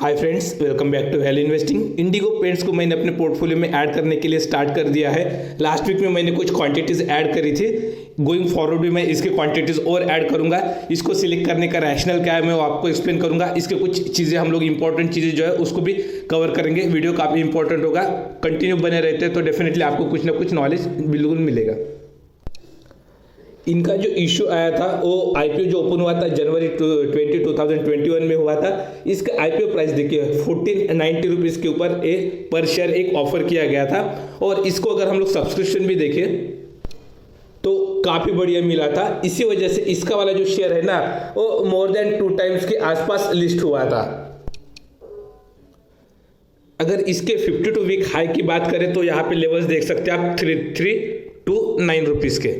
Hi friends, welcome back to value investing. Indigo Paints को मैंने अपने पोर्टफोलियो में ऐड करने के लिए स्टार्ट कर दिया है। लास्ट वीक में मैंने कुछ क्वांटिटीज ऐड करी थी। गोइंग फॉरवर्ड भी मैं इसके क्वांटिटीज और ऐड करूंगा। इसको सिलेक्ट करने का रैशनल क्या है मैं वो आपको एक्सप्लेन करूंगा। इसके कुछ चीज़ें हम लोग इंपॉर्टेंट चीज़ें जो है उसको भी कवर करेंगे। वीडियो काफ़ी इंपॉर्टेंट होगा, कंटिन्यू बने रहते हैं तो डेफिनेटली आपको कुछ ना कुछ नॉलेज बिल्कुल मिलेगा। इनका जो इशू आया था वो आईपीओ जो ओपन हुआ था जनवरी 2021 में हुआ था। इसका आईपीओ प्राइस देखिए 1490 रुपीज़ के ऊपर पर शेयर एक ऑफर किया गया था। और इसको अगर हम लोग सब्सक्रिप्शन भी देखें तो काफ़ी बढ़िया मिला था। इसी वजह से इसका वाला जो शेयर है ना वो मोर देन 2 टाइम्स के आसपास लिस्ट हुआ था। अगर इसके 52 वीक हाई की बात करें तो यहाँ पे लेवल्स देख सकते हैं आप 3 रुपीज़ के।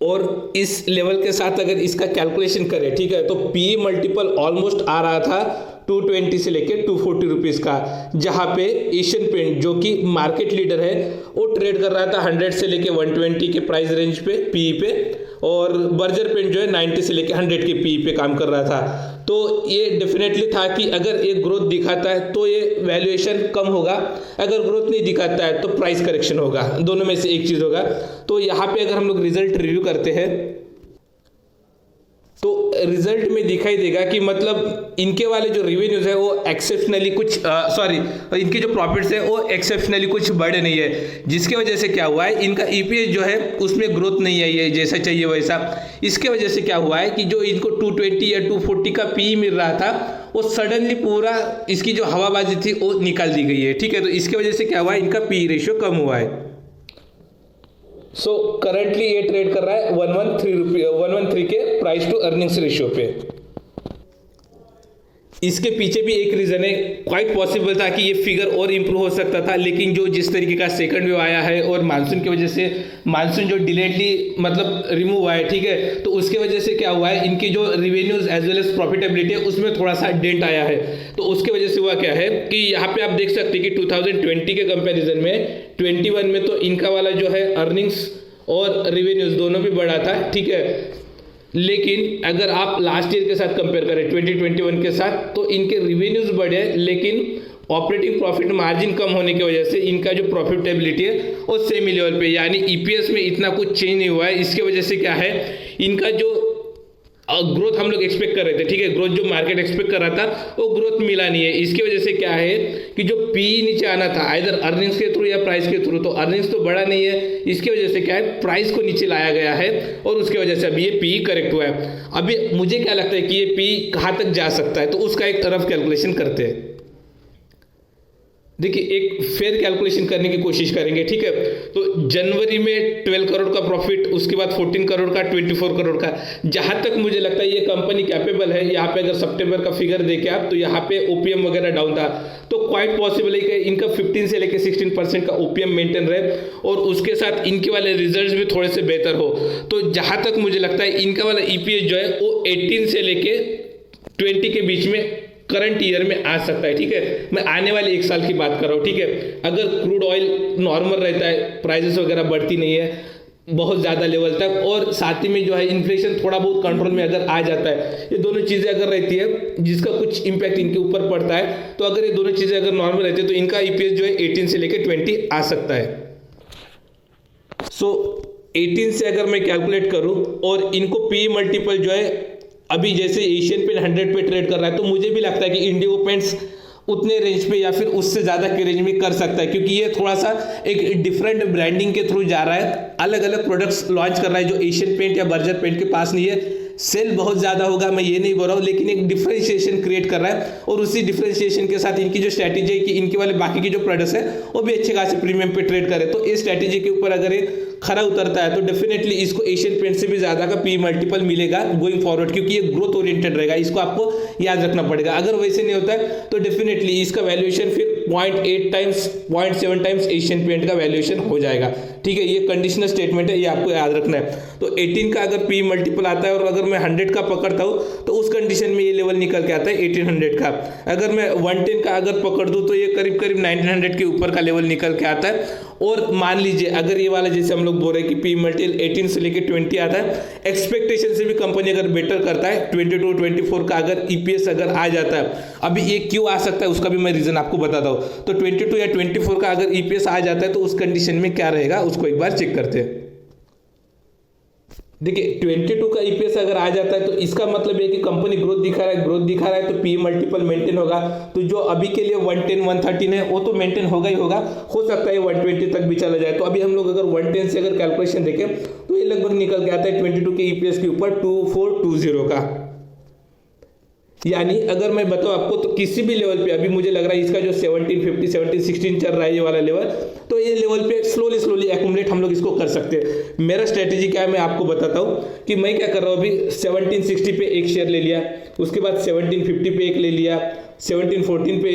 और इस लेवल के साथ अगर इसका कैलकुलेशन करें, ठीक है, तो पी मल्टीपल ऑलमोस्ट आ रहा था 220 से लेके 240 रुपीज़ का, जहाँ पे एशियन पेंट जो कि मार्केट लीडर है वो ट्रेड कर रहा था 100 से लेके 120 के प्राइस रेंज पे पी पे, और बर्जर पेंट जो है 90 से लेके 100 के पी पे काम कर रहा था। तो ये डेफिनेटली था कि अगर ये ग्रोथ दिखाता है तो ये वैल्यूएशन कम होगा, अगर ग्रोथ नहीं दिखाता है तो प्राइस करेक्शन होगा, दोनों में से एक चीज़ होगा। तो यहाँ पे अगर हम लोग रिजल्ट रिव्यू करते हैं तो रिजल्ट में दिखाई देगा कि मतलब इनके वाले जो रेवेन्यूज है वो एक्सेप्शनली कुछ इनके जो प्रॉफिट्स है वो एक्सेप्शनली कुछ बड़े नहीं है, जिसके वजह से क्या हुआ है इनका ईपीएस जो है उसमें ग्रोथ नहीं आई है जैसा चाहिए वैसा। इसके वजह से क्या हुआ है कि जो इनको 220 या 240 का पी मिल रहा था वो सडनली पूरा इसकी जो हवाबाजी थी वो निकाल दी गई है, ठीक है। तो इसके वजह से क्या हुआ है इनका पी रेशियो कम हुआ है। सो करंटली ये ट्रेड कर रहा है 113 के प्राइस टू अर्निंग्स रेशियो पे। इसके पीछे भी एक रीज़न है, क्वाइट पॉसिबल था कि ये फिगर और इम्प्रूव हो सकता था, लेकिन जो जिस तरीके का सेकंड वेव आया है और मानसून की वजह से मानसून जो डिलेडली मतलब रिमूव हुआ है, ठीक है, तो उसके वजह से क्या हुआ है इनकी जो revenues as well as profitability है उसमें थोड़ा सा डेंट आया है। तो उसके वजह से हुआ क्या है कि यहाँ पे आप देख सकते हैं कि 2020 के कंपेरिजन में 21 में तो इनका वाला जो है अर्निंग्स और रिवेन्यूज दोनों भी बढ़ा था, ठीक है। लेकिन अगर आप लास्ट ईयर के साथ कंपेयर करें 2021 के साथ तो इनके रिवेन्यूज बढ़े, लेकिन ऑपरेटिंग प्रॉफिट मार्जिन कम होने की वजह से इनका जो प्रॉफिटेबिलिटी है वो सेमी लेवल पे, यानी ईपीएस में इतना कुछ चेंज नहीं हुआ है। इसके वजह से क्या है इनका जो ग्रोथ हम लोग एक्सपेक्ट कर रहे थे, ठीक है, ग्रोथ जो मार्केट एक्सपेक्ट कर रहा था वो ग्रोथ मिला नहीं है। इसकी वजह से क्या है कि जो पी नीचे आना था आइदर अर्निंग्स के थ्रू या प्राइस के थ्रू, तो अर्निंग्स तो बढ़ा नहीं है। इसकी वजह से क्या है प्राइस को नीचे लाया गया है और उसकी वजह से अभी ये पी करेक्ट हुआ है। अभी मुझे क्या लगता है कि ये पी कहाँ तक जा सकता है, तो उसका एक रफ कैलकुलेशन करते हैं। देखिए एक फेयर कैलकुलेशन करने की कोशिश करेंगे, ठीक है। तो जनवरी में 12 करोड़ का प्रॉफिट, उसके बाद 14 करोड़ का, 24 करोड़ का, जहां तक मुझे लगता है ये कंपनी कैपेबल है। यहाँ पे अगर सितंबर का फिगर देखें आप तो यहाँ पे ओपीएम वगैरह डाउन था, तो क्वाइट पॉसिबल है कि इनका 15 से लेकर 16% का ओपीएम मेंटेन रहे और उसके साथ इनके वाले रिजल्ट्स भी थोड़े से बेहतर हो। तो जहां तक मुझे लगता है इनका वाला ईपीएस जो है वो 18 से लेके 20 के बीच में करंट ईयर में आ सकता है, ठीक है। मैं आने वाले 1 साल की बात कर रहा हूँ, ठीक है। अगर क्रूड ऑयल नॉर्मल रहता है, प्राइसेस वगैरह बढ़ती नहीं है बहुत ज़्यादा लेवल तक, और साथ ही में जो है इन्फ्लेशन थोड़ा बहुत कंट्रोल में अगर आ जाता है, ये दोनों चीज़ें अगर रहती है जिसका कुछ इम्पैक्ट इनके ऊपर पड़ता है, तो अगर ये दोनों चीज़ें अगर नॉर्मल रहती है तो इनका ईपीएस जो है 18 से लेकर 20 आ सकता है। सो 18 से अगर मैं कैलकुलेट करूँ और इनको पी मल्टीपल जो है अभी जैसे एशियन पेंट 100 पे ट्रेड कर रहा है, तो मुझे भी लगता है कि इंडिगो पेंट्स उतने रेंज पे या फिर उससे ज़्यादा के रेंज में कर सकता है, क्योंकि ये थोड़ा सा एक डिफरेंट ब्रांडिंग के थ्रू जा रहा है, अलग अलग प्रोडक्ट्स लॉन्च कर रहा है जो एशियन पेंट या बर्जर पेंट के पास नहीं है। सेल बहुत ज़्यादा होगा मैं ये नहीं बोल रहा हूँ, लेकिन एक डिफरेंशिएशन क्रिएट कर रहा है और उसी डिफरेंशिएशन के साथ इनकी जो स्ट्रैटेजी है कि इनके वाले बाकी के जो प्रोडक्ट्स है वो भी अच्छे खासे प्रीमियम पे ट्रेड करे। तो इस स्ट्रैटेजी के ऊपर अगर ये खरा उतरता है तो डेफिनेटली इसको एशियन पेंट से भी ज़्यादा का पी मल्टीपल मिलेगा गोइंग फॉरवर्ड, क्योंकि ये ग्रोथ ओरिएंटेड रहेगा, इसको आपको याद रखना पड़ेगा। अगर वैसे नहीं होता है तो डेफिनेटली इसका वैल्यूएशन फिर 0.8 टाइम्स 0.7 टाइम्स एशियन पेंट का वैल्यूएशन हो जाएगा, ठीक है। ये कंडीशनल स्टेटमेंट है, ये आपको याद रखना है। तो 18 का अगर पी मल्टीपल आता है और अगर मैं 100 का पकड़ता हूँ तो उस कंडीशन में ये लेवल निकल के आता है 1800 का। अगर मैं 110 का अगर पकड़ दूँ तो ये करीब करीब 1900 के ऊपर का लेवल निकल के आता है और मान लीजिए अगर ये वाला जैसे हम लोग बोल रहे हैं कि पी मल्टीपल 18 से लेके 20 आता है, एक्सपेक्टेशन से भी कंपनी अगर बेटर करता है 22 24 का अगर ईपीएस अगर आ जाता है, अभी ये क्यों आ सकता है उसका भी मैं रीजन आपको बताता हूँ। तो 22 या 24 का अगर ईपीएस आ जाता है तो उस कंडीशन में क्या रहेगा उसको एक बार चेक करते हैं। देखिए 22 का ईपीएस अगर आ जाता है तो इसका मतलब है कि कंपनी ग्रोथ दिखा रहा है तो पी मल्टीपल मेंटेन होगा। तो जो अभी के लिए 110 113 है वो तो मेंटेन होगा ही होगा, हो सकता है 120 तक भी चला जाए। तो अभी हम लोग अगर 110 से अगर कैलकुलेशन देखें तो ये लगभग निकल के आता है 22 के ईपीएस के ऊपर 2420 का। यानी अगर मैं बताऊं आपको तो किसी भी लेवल पे अभी मुझे लग रहा है इसका जो 1750 1716 चल रहा है ये वाला लेवल, तो ये लेवल पे स्लोली एक्यूमुलेट हम लोग इसको कर सकते हैं। मेरा स्ट्रेटेजी क्या है मैं आपको बताता हूं कि मैं क्या कर रहा हूं। अभी 1760 पे एक शेयर ले लिया, उसके बाद 1750 पे एक ले लिया, 1740 पे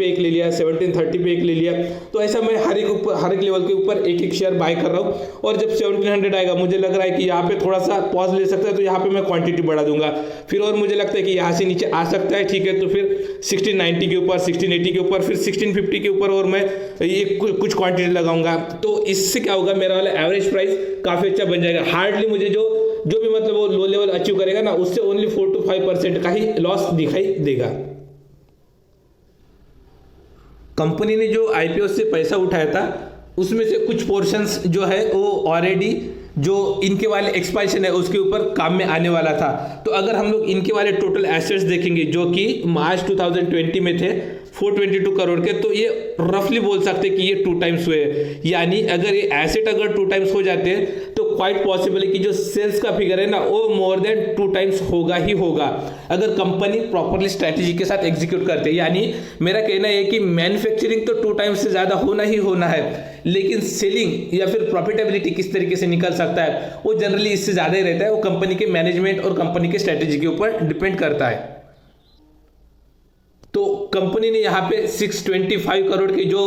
एक ले लिया, 1730 पे एक ले लिया। तो ऐसा मैं हर एक लेवल के ऊपर एक शेयर बाय कर रहा हूँ। और जब 1700 आएगा मुझे लग रहा है कि यहाँ पे थोड़ा सा पॉज ले सकता है तो यहाँ पे मैं क्वांटिटी बढ़ा दूंगा। फिर और मुझे लगता है कि यहाँ से नीचे आ सकता है, ठीक है, तो फिर 1690 के ऊपर, 1680 के ऊपर, फिर 1650 के ऊपर और मैं ये कुछ क्वांटिटी लगाऊंगा। तो इससे क्या होगा, मेरा वाला एवरेज प्राइस काफी अच्छा बन जाएगा। हार्डली मुझे जो भी मतलब वो लो लेवल अचीव करेगा ना, उससे ओनली 4 to 5% का ही लॉस दिखाई देगा। कंपनी ने जो आईपीओ से पैसा उठाया था उसमें से कुछ पोर्शंस जो है वो ऑलरेडी जो इनके वाले एक्सपांशन है उसके ऊपर काम में आने वाला था। तो अगर हम लोग इनके वाले टोटल एसेट्स देखेंगे जो कि मार्च 2020 में थे 422 करोड़ के, तो ये रफली बोल सकते हैं कि ये 2 टाइम्स हुए। यानी अगर ये एसेट अगर 2 टाइम्स हो जाते हैं तो क्वाइट पॉसिबल है कि जो सेल्स का फिगर है ना वो मोर देन 2 टाइम्स होगा ही होगा, अगर कंपनी प्रॉपरली स्ट्रैटेजी के साथ एग्जीक्यूट करते हैं। यानी मेरा कहना है कि मैन्युफैक्चरिंग तो 2 टाइम्स से ज्यादा होना ही होना है, लेकिन सेलिंग या फिर प्रॉफिटेबिलिटी किस तरीके से निकल सकता है वो जनरली इससे ज्यादा ही रहता है। वो कंपनी के मैनेजमेंट और कंपनी के स्ट्रैटेजी के ऊपर डिपेंड करता है। तो कंपनी ने यहाँ पे 625 करोड़ के जो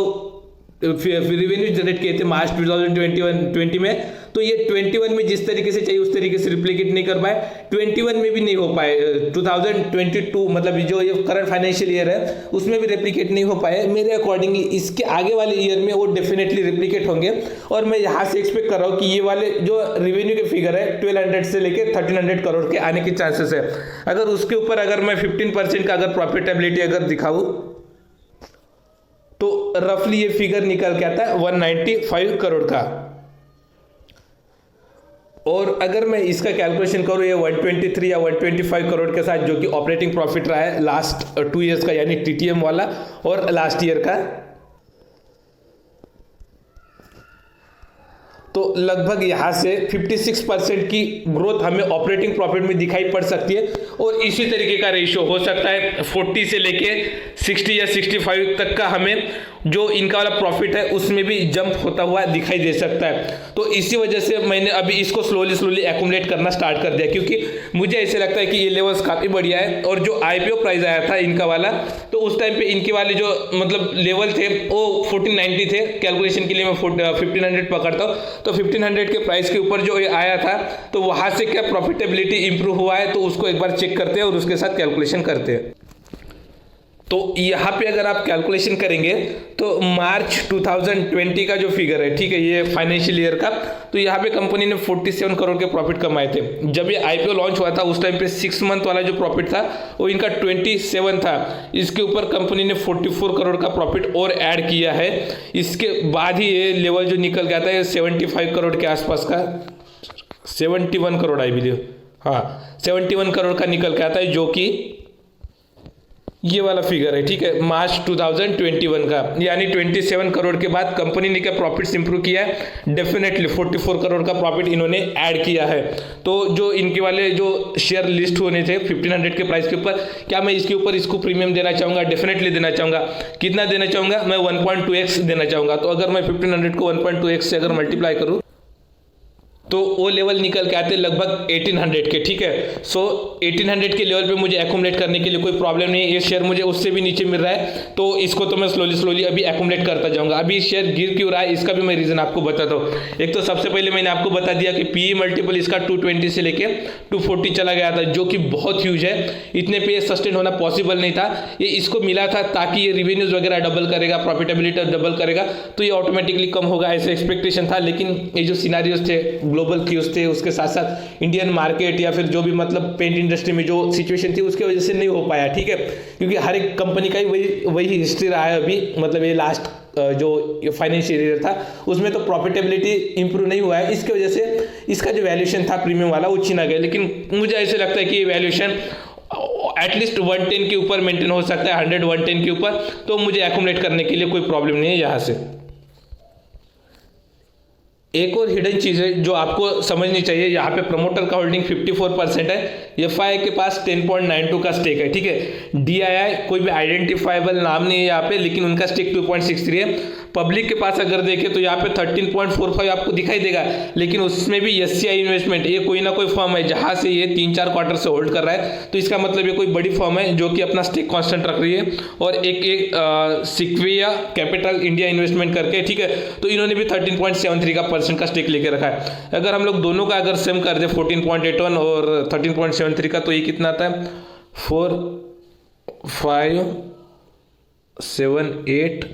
रेवेन्यू जनरेट किए थे मार्च 2020 में, तो ये 21 में जिस तरीके से चाहिए उस तरीके से रिप्लिकेट नहीं कर पाए, 21 में भी नहीं हो पाए, 2022 मतलब जो ये करंट फाइनेंशियल ईयर है उसमें भी रेप्लिकेट नहीं हो पाए। मेरे अकॉर्डिंगली इसके आगे वाले ईयर में वो डेफिनेटली रिप्लिकेट होंगे। और मैं यहाँ से एक्सपेक्ट कर रहा हूँ कि ये वाले जो रेवेन्यू के फिगर है 1200 से लेकर 1300 करोड़ के आने के चांसेस है। अगर उसके ऊपर अगर मैं 15% का अगर प्रॉफिटेबिलिटी अगर दिखाऊं तो रफली ये फिगर निकल के आता है 195 करोड़ का। और अगर मैं इसका कैलकुलेशन करूं ये 123 या 125 करोड़ के साथ जो कि ऑपरेटिंग प्रॉफिट रहा है लास्ट 2 इयर्स का, यानी टीटीएम वाला और लास्ट ईयर का, तो लगभग यहाँ से 56% की ग्रोथ हमें ऑपरेटिंग प्रॉफिट में दिखाई पड़ सकती है। और इसी तरीके का रेशियो हो सकता है 40 से लेके 60 या 65 तक का हमें जो इनका वाला प्रॉफिट है उसमें भी जंप होता हुआ दिखाई दे सकता है। तो इसी वजह से मैंने अभी इसको स्लोली एक्यूमुलेट करना स्टार्ट कर दिया, क्योंकि मुझे ऐसे लगता है कि ये लेवल्स काफ़ी बढ़िया है। और जो आईपीओ प्राइस आया था इनका वाला, तो उस टाइम पे इनके वाले जो मतलब लेवल थे वो 1490 थे। कैलकुलेशन के लिए मैं 1500 पकड़ता हूँ, तो 1500 के प्राइस के ऊपर जो ये आया था तो वहाँ से क्या प्रॉफिटेबिलिटी इंप्रूव हुआ है तो उसको एक बार चेक करते हैं और उसके साथ कैलकुलेशन करते हैं। तो यहाँ पे अगर आप कैलकुलेशन करेंगे तो मार्च 2020 का जो फिगर है, ठीक है, ये फाइनेंशियल ईयर का, तो यहाँ पे कंपनी ने 47 करोड़ के प्रॉफिट कमाए थे। जब ये आईपीओ लॉन्च हुआ था उस टाइम पे 6 मंथ वाला जो प्रॉफिट था वो इनका 27 था। इसके ऊपर कंपनी ने 44 करोड़ का प्रॉफिट और ऐड किया है। इसके बाद ही ये लेवल जो निकल गया था 75 करोड़ के आसपास का, 71 करोड़ आई बिलीव, हाँ 71 करोड़ का निकल के आता है, जो कि ये वाला फिगर है, ठीक है, मार्च 2021 का। यानी 27 करोड़ के बाद कंपनी ने क्या प्रॉफिट्स इंप्रूव किया है, डेफिनेटली 44 करोड़ का प्रॉफिट इन्होंने ऐड किया है। तो जो इनके वाले जो शेयर लिस्ट होने थे 1500 के प्राइस के ऊपर, क्या मैं इसके ऊपर इसको प्रीमियम देना चाहूँगा? डेफिनेटली देना चाहूँगा। कितना देना चाहूँगा? मैं 1.2x देना चाहूँगा। तो अगर मैं 1500 को 1.2x से अगर मल्टीप्लाई करूँ तो वो लेवल निकल के आते हैं लगभग 1800 के, ठीक है। सो 1800 के लेवल पे मुझे एक्यूमुलेट करने के लिए कोई प्रॉब्लम नहीं है। ये शेयर मुझे उससे भी नीचे मिल रहा है, तो इसको तो मैं स्लोली अभी एक्यूमुलेट करता जाऊंगा। अभी शेयर गिर क्यों रहा है इसका भी मैं रीजन आपको बताता हूँ। एक तो सबसे पहले मैंने आपको बता दिया कि पीई मल्टीपल इसका 220 से लेके 240 चला गया था, जो कि बहुत ह्यूज है। इतने पे सस्टेन होना पॉसिबल नहीं था। ये इसको मिला था ताकि ये रिवेन्यूज वगैरह डबल करेगा, प्रॉफिटेबिलिटी डबल करेगा, तो ये ऑटोमेटिकली कम होगा ऐसे एक्सपेक्टेशन था। लेकिन ये जो सिनारियोज थे, ग्लोबल क्यूज थे, उसके साथ साथ इंडियन मार्केट या फिर जो भी मतलब पेंट इंडस्ट्री में जो सिचुएशन थी उसकी वजह से नहीं हो पाया, ठीक है। क्योंकि हर एक कंपनी का ही वही हिस्ट्री रहा है अभी, मतलब ये लास्ट जो फाइनेंशियल ईयर था उसमें तो प्रॉफिटेबिलिटी इंप्रूव नहीं हुआ है। इसकी वजह से इसका जो वैल्यूएशन था प्रीमियम वाला वो छीना गया। लेकिन मुझे ऐसे लगता है कि ये वैल्यूएशन एटलीस्ट 110 के ऊपर मेंटेन हो सकता है, 100-110 के ऊपर, तो मुझे एक्यूमुलेट करने के लिए कोई प्रॉब्लम नहीं है यहाँ से। एक और हिडन चीज़ है जो आपको समझनी चाहिए, यहाँ पे प्रमोटर का होल्डिंग 54% है, एफआई के पास 10.92 का स्टेक है, ठीक है। डीआईआई कोई भी आइडेंटिफाइबल नाम नहीं है यहाँ पे, लेकिन उनका स्टेक 2.63 है। पब्लिक के पास अगर देखें तो यहाँ पे 13.45 आपको दिखाई देगा, लेकिन उसमें भी एससीआई इन्वेस्टमेंट, ये कोई ना कोई फर्म है जहाँ से ये 3-4 क्वार्टर से होल्ड कर रहा है, तो इसका मतलब ये कोई बड़ी फर्म है जो कि अपना स्टेक कांस्टेंट रख रही है। और एक सिक्विया कैपिटल इंडिया इन्वेस्टमेंट करके, ठीक है, तो इन्होंने भी 13.73 का स्टेक लेके रखा है। अगर हम लोग दोनों का अगर सेम कर दे 14.81 और 13.73 का, तो ये कितना आता है 4, 5, 7, 8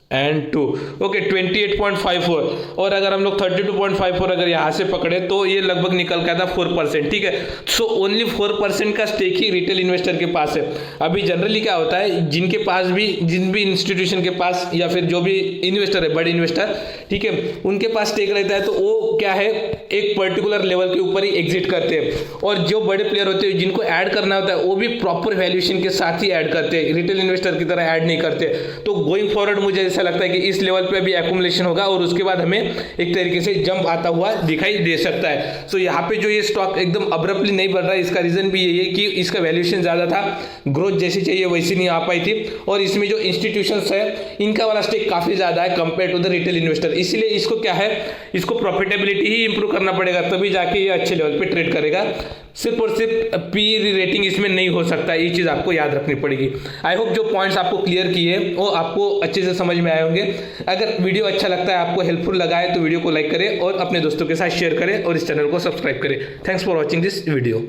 and 2, ओके 28.54। और अगर हम लोग 32.54 अगर यहाँ से पकड़े तो ये लगभग निकल के आता 4%, ठीक है। सो ओनली 4% का स्टेक ही रिटेल इन्वेस्टर के पास है। अभी जनरली क्या होता है, जिनके पास भी, जिन भी इंस्टीट्यूशन के पास या फिर जो भी इन्वेस्टर है, बड़े इन्वेस्टर, ठीक है, उनके पास स्टेक रहता है, तो वो क्या है, एक पर्टिकुलर लेवल के ऊपर ही एग्जिट करते हैं। और जो बड़े प्लेयर होते हैं जिनको ऐड करना होता है वो भी प्रॉपर वैल्यूएशन के साथ ही ऐड करते हैं, रिटेल इन्वेस्टर की तरह ऐड नहीं करते। तो गोइंग फॉरवर्ड मुझे ऐसा लगता है कि इस लेवल पे भी एक्यूमुलेशन होगा और उसके बाद हमें एक तरीके से जंप आता हुआ दिखाई दे सकता है। सो यहाँ पे जो ये स्टॉक एकदम अब्रप्टली नहीं बढ़ रहा है, इसका रीजन भी यही है कि इसका वैल्यूएशन ज्यादा था, ग्रोथ जैसी चाहिए वैसी नहीं आ पाई थी, और इसमें जो इंस्टीट्यूशंस है इनका वाला स्टेक काफी ज्यादा है compare to the retail investor. इसलिए इसको क्या है, इसको प्रॉफिटेबिलिटी ही इंप्रूव करना पड़ेगा, तभी जाके ये अच्छे लेवल पे ट्रेड करेगा। सिर्फ और सिर्फ पी रेटिंग इसमें नहीं हो सकता, ये चीज़ आपको याद रखनी पड़ेगी। आई होप जो पॉइंट्स आपको क्लियर किए वो आपको अच्छे से समझ में आए होंगे। अगर वीडियो अच्छा लगता है, आपको हेल्पफुल लगा है, तो वीडियो को लाइक करें और अपने दोस्तों के साथ शेयर करें और इस चैनल को सब्सक्राइब करें। Thanks for watching this video.